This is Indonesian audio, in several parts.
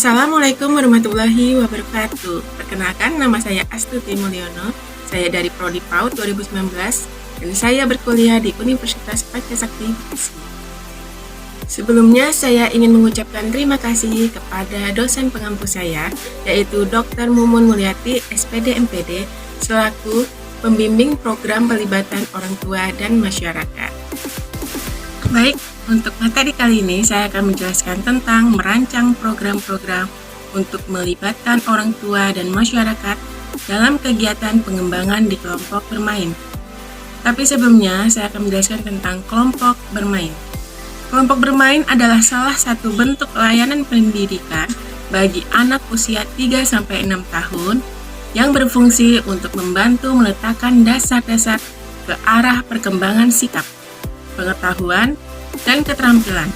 Assalamualaikum warahmatullahi wabarakatuh. Perkenalkan, nama saya Astuti Mulyono. Saya dari Prodi PAUD 2019 dan saya berkuliah di Universitas Pancasakti Bekasi. Sebelumnya, saya ingin mengucapkan terima kasih kepada dosen pengampu saya, yaitu Dr. Mumun Mulyati, SPD MPD, selaku pembimbing program pelibatan orang tua dan masyarakat. Baik, untuk materi kali ini saya akan menjelaskan tentang merancang program-program untuk melibatkan orang tua dan masyarakat dalam kegiatan pengembangan di kelompok bermain. Tapi sebelumnya saya akan menjelaskan tentang kelompok bermain. Kelompok bermain adalah salah satu bentuk layanan pendidikan bagi anak usia 3-6 tahun yang berfungsi untuk membantu meletakkan dasar-dasar ke arah perkembangan sikap, pengetahuan, dan keterampilan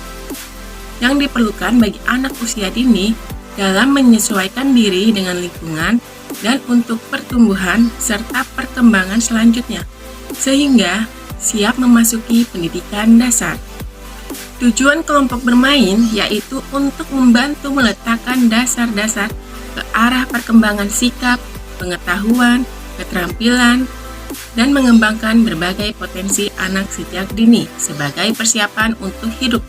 yang diperlukan bagi anak usia dini dalam menyesuaikan diri dengan lingkungan dan untuk pertumbuhan serta perkembangan selanjutnya, sehingga siap memasuki pendidikan dasar. Tujuan kelompok bermain yaitu untuk membantu meletakkan dasar-dasar ke arah perkembangan sikap, pengetahuan, keterampilan, dan mengembangkan berbagai potensi anak sejak dini sebagai persiapan untuk hidup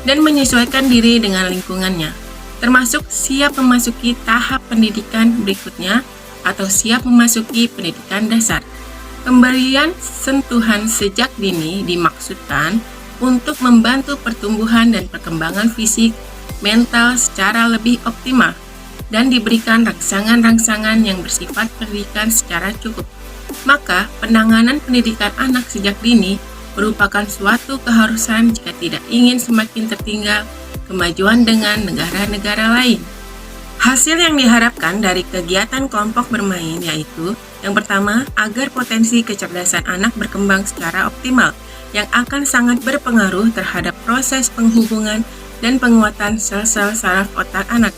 dan menyesuaikan diri dengan lingkungannya, termasuk siap memasuki tahap pendidikan berikutnya atau siap memasuki pendidikan dasar. Pemberian sentuhan sejak dini dimaksudkan untuk membantu pertumbuhan dan perkembangan fisik, mental secara lebih optimal dan diberikan rangsangan-rangsangan yang bersifat pendidikan secara cukup. Maka, penanganan pendidikan anak sejak dini merupakan suatu keharusan jika tidak ingin semakin tertinggal kemajuan dengan negara-negara lain. Hasil yang diharapkan dari kegiatan kelompok bermain yaitu, yang pertama, agar potensi kecerdasan anak berkembang secara optimal, yang akan sangat berpengaruh terhadap proses penghubungan dan penguatan sel-sel saraf otak anak.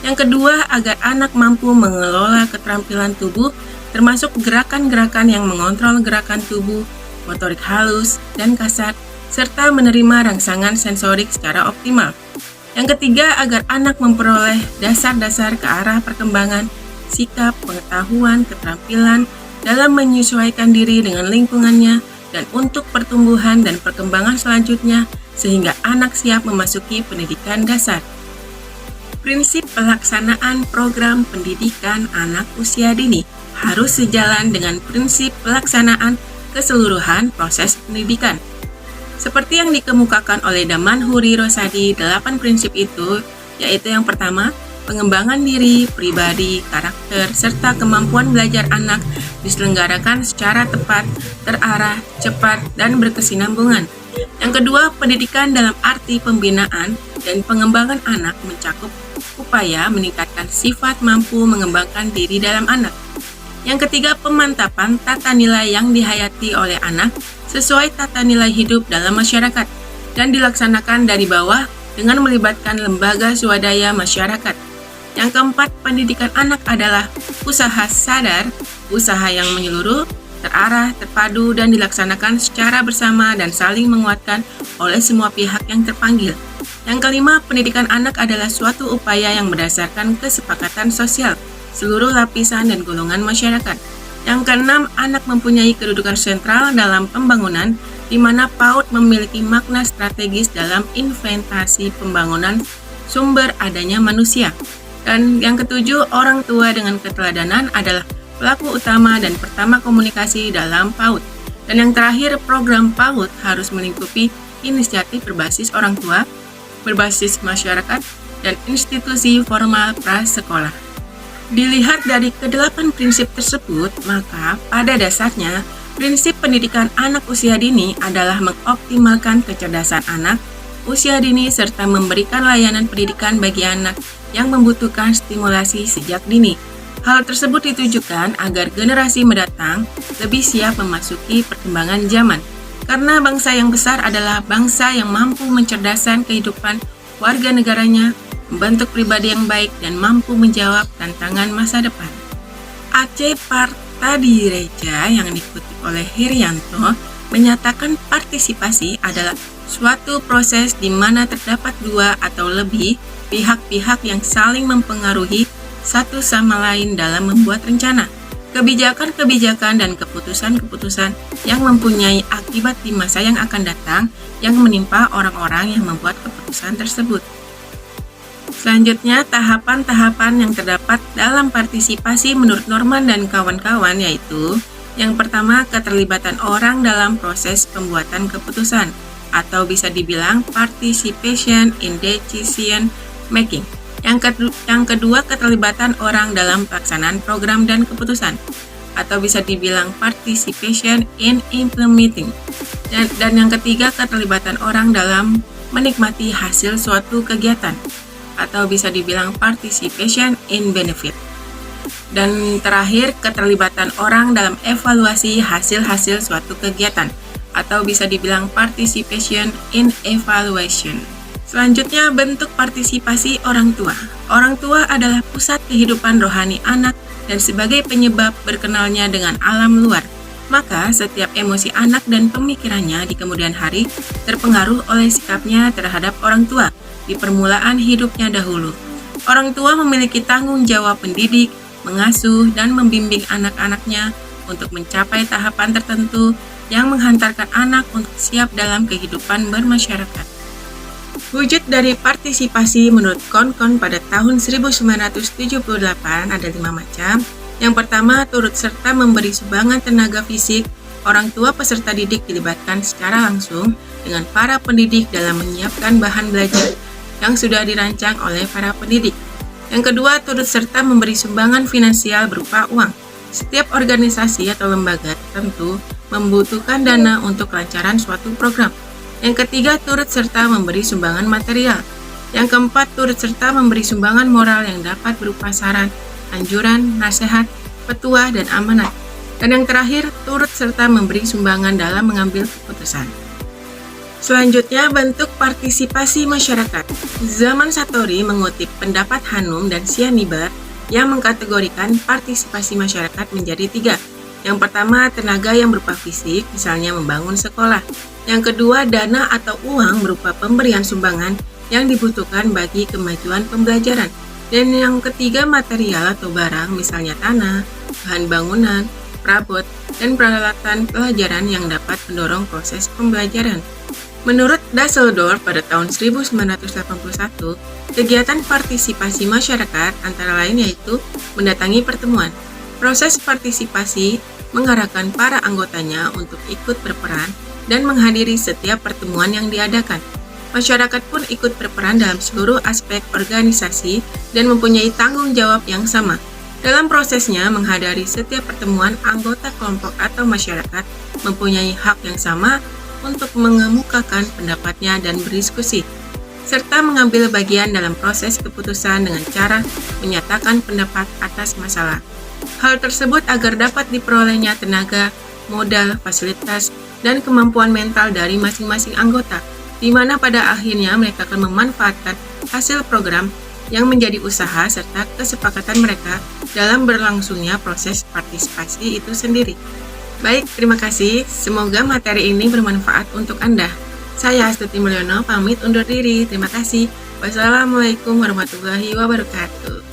Yang kedua, agar anak mampu mengelola keterampilan tubuh termasuk gerakan-gerakan yang mengontrol gerakan tubuh, motorik halus dan kasar, serta menerima rangsangan sensorik secara optimal. Yang ketiga, agar anak memperoleh dasar-dasar ke arah perkembangan, sikap, pengetahuan, keterampilan dalam menyesuaikan diri dengan lingkungannya dan untuk pertumbuhan dan perkembangan selanjutnya sehingga anak siap memasuki pendidikan dasar. Prinsip pelaksanaan program pendidikan anak usia dini harus sejalan dengan prinsip pelaksanaan keseluruhan proses pendidikan. Seperti yang dikemukakan oleh Damanhuri Rosadi, 8 prinsip itu, yaitu yang pertama, pengembangan diri, pribadi, karakter, serta kemampuan belajar anak diselenggarakan secara tepat, terarah, cepat, dan berkesinambungan. Yang kedua, pendidikan dalam arti pembinaan dan pengembangan anak mencakup upaya meningkatkan sifat mampu mengembangkan diri dalam anak. Yang ketiga, pemantapan tata nilai yang dihayati oleh anak sesuai tata nilai hidup dalam masyarakat dan dilaksanakan dari bawah dengan melibatkan lembaga swadaya masyarakat. Yang keempat, pendidikan anak adalah usaha sadar, usaha yang menyeluruh, terarah, terpadu, dan dilaksanakan secara bersama dan saling menguatkan oleh semua pihak yang terpanggil. Yang kelima, pendidikan anak adalah suatu upaya yang berdasarkan kesepakatan sosial seluruh lapisan dan golongan masyarakat. Yang keenam, anak mempunyai kedudukan sentral dalam pembangunan, di mana PAUD memiliki makna strategis dalam inventasi pembangunan sumber adanya manusia. Dan yang ketujuh, orang tua dengan keteladanan adalah pelaku utama dan pertama komunikasi dalam PAUD. Dan yang terakhir, program PAUD harus melingkupi inisiatif berbasis orang tua, berbasis masyarakat, dan institusi formal prasekolah. Dilihat dari ke-8 prinsip tersebut, maka pada dasarnya, prinsip pendidikan anak usia dini adalah mengoptimalkan kecerdasan anak usia dini serta memberikan layanan pendidikan bagi anak yang membutuhkan stimulasi sejak dini. Hal tersebut ditujukan agar generasi mendatang lebih siap memasuki perkembangan zaman, karena bangsa yang besar adalah bangsa yang mampu mencerdaskan kehidupan warga negaranya, membentuk pribadi yang baik, dan mampu menjawab tantangan masa depan. Aceh Partadireja yang dikutip oleh Herianto menyatakan partisipasi adalah suatu proses di mana terdapat dua atau lebih pihak-pihak yang saling mempengaruhi satu sama lain dalam membuat rencana, kebijakan-kebijakan dan keputusan-keputusan yang mempunyai akibat di masa yang akan datang yang menimpa orang-orang yang membuat keputusan tersebut. Selanjutnya, tahapan-tahapan yang terdapat dalam partisipasi menurut Norman dan kawan-kawan yaitu yang pertama, keterlibatan orang dalam proses pembuatan keputusan atau bisa dibilang participation in decision making. Yang kedua, keterlibatan orang dalam pelaksanaan program dan keputusan atau bisa dibilang participation in implementing. Dan yang ketiga, keterlibatan orang dalam menikmati hasil suatu kegiatan atau bisa dibilang participation in benefit. Dan terakhir, keterlibatan orang dalam evaluasi hasil-hasil suatu kegiatan atau bisa dibilang participation in evaluation. Selanjutnya, bentuk partisipasi orang tua. Orang tua adalah pusat kehidupan rohani anak dan sebagai penyebab berkenalnya dengan alam luar. Maka, setiap emosi anak dan pemikirannya di kemudian hari terpengaruh oleh sikapnya terhadap orang tua di permulaan hidupnya dahulu. Orang tua memiliki tanggung jawab mendidik, mengasuh, dan membimbing anak-anaknya untuk mencapai tahapan tertentu yang menghantarkan anak untuk siap dalam kehidupan bermasyarakat. Wujud dari partisipasi menurut Kohn pada tahun 1978 ada 5 macam. Yang pertama, turut serta memberi sumbangan tenaga fisik. Orang tua peserta didik dilibatkan secara langsung dengan para pendidik dalam menyiapkan bahan belajar yang sudah dirancang oleh para pendidik. Yang kedua, turut serta memberi sumbangan finansial berupa uang. Setiap organisasi atau lembaga tertentu membutuhkan dana untuk kelancaran suatu program. Yang ketiga, turut serta memberi sumbangan material. Yang keempat, turut serta memberi sumbangan moral yang dapat berupa saran, anjuran, nasihat, petua, dan amanat. Dan yang terakhir, turut serta memberi sumbangan dalam mengambil keputusan. Selanjutnya, bentuk partisipasi masyarakat. Zaman Satori mengutip pendapat Hanum dan Sianibar yang mengkategorikan partisipasi masyarakat menjadi 3. Yang pertama, tenaga yang berupa fisik, misalnya membangun sekolah. Yang kedua, dana atau uang berupa pemberian sumbangan yang dibutuhkan bagi kemajuan pembelajaran. Dan yang ketiga, material atau barang, misalnya tanah, bahan bangunan, perabot, dan peralatan pelajaran yang dapat mendorong proses pembelajaran. Menurut Daseldorf pada tahun 1981, kegiatan partisipasi masyarakat antara lain yaitu mendatangi pertemuan. Proses partisipasi mengarahkan para anggotanya untuk ikut berperan dan menghadiri setiap pertemuan yang diadakan. Masyarakat pun ikut berperan dalam seluruh aspek organisasi dan mempunyai tanggung jawab yang sama. Dalam prosesnya menghadiri setiap pertemuan, anggota kelompok atau masyarakat mempunyai hak yang sama untuk mengemukakan pendapatnya dan berdiskusi, serta mengambil bagian dalam proses keputusan dengan cara menyatakan pendapat atas masalah. Hal tersebut agar dapat diperolehnya tenaga, modal, fasilitas, dan kemampuan mental dari masing-masing anggota, di mana pada akhirnya mereka akan memanfaatkan hasil program yang menjadi usaha serta kesepakatan mereka dalam berlangsungnya proses partisipasi itu sendiri. Baik, terima kasih. Semoga materi ini bermanfaat untuk Anda. Saya Astuti Mulyono, pamit undur diri. Terima kasih. Wassalamualaikum warahmatullahi wabarakatuh.